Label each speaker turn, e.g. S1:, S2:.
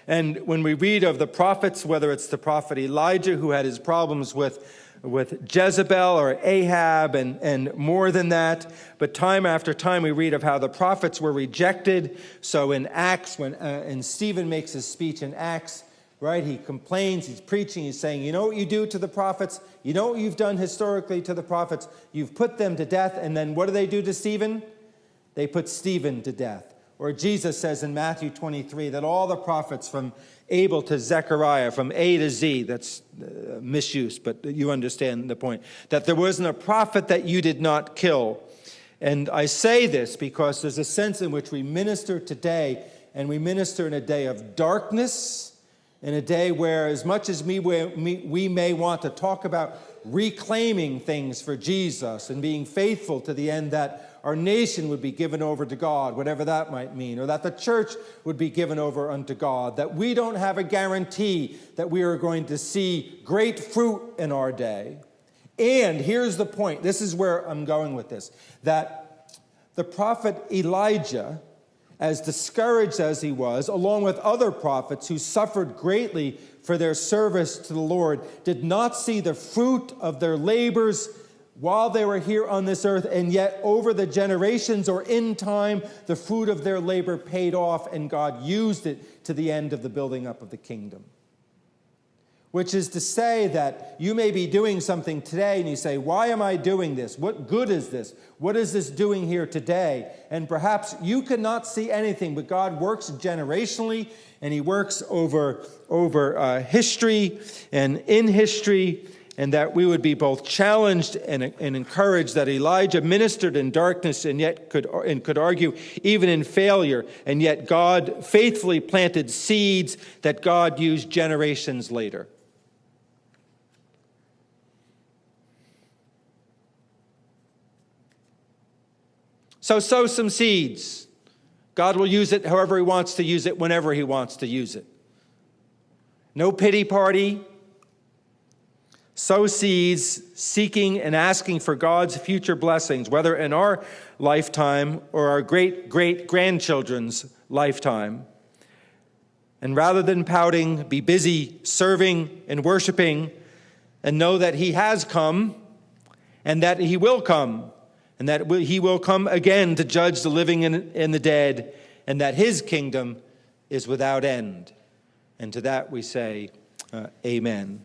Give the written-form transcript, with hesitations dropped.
S1: And when we read of the prophets, whether it's the prophet Elijah who had his problems with Jezebel or Ahab and more than that, but time after time we read of how the prophets were rejected. So in Acts, and Stephen makes his speech in Acts, right? He complains, he's preaching, he's saying, you know what you do to the prophets? You know what you've done historically to the prophets? You've put them to death, and then what do they do to Stephen? They put Stephen to death. Or Jesus says in Matthew 23 that all the prophets from Abel to Zechariah, from A to Z, that's misuse, but you understand the point, that there wasn't a prophet that you did not kill. And I say this because there's a sense in which we minister today, and we minister in a day of darkness, in a day where, as much as we may want to talk about reclaiming things for Jesus and being faithful to the end that our nation would be given over to God, whatever that might mean, or that the church would be given over unto God, that we don't have a guarantee that we are going to see great fruit in our day. And here's the point. This is where I'm going with this, that the prophet Elijah, as discouraged as he was, along with other prophets who suffered greatly for their service to the Lord, did not see the fruit of their labors while they were here on this earth, and yet over the generations or in time, the fruit of their labor paid off, and God used it to the end of the building up of the kingdom. Which is to say that you may be doing something today and you say, why am I doing this? What good is this? What is this doing here today? And perhaps you cannot see anything, but God works generationally, and he works over history and in history, and that we would be both challenged and encouraged that Elijah ministered in darkness and yet could argue even in failure, and yet God faithfully planted seeds that God used generations later. So sow some seeds. God will use it however he wants to use it, whenever he wants to use it. No pity party. Sow seeds, seeking and asking for God's future blessings, whether in our lifetime or our great-great-grandchildren's lifetime. And rather than pouting, be busy serving and worshiping, and know that he has come and that he will come, and that he will come again to judge the living and the dead, and that his kingdom is without end. And to that we say, amen.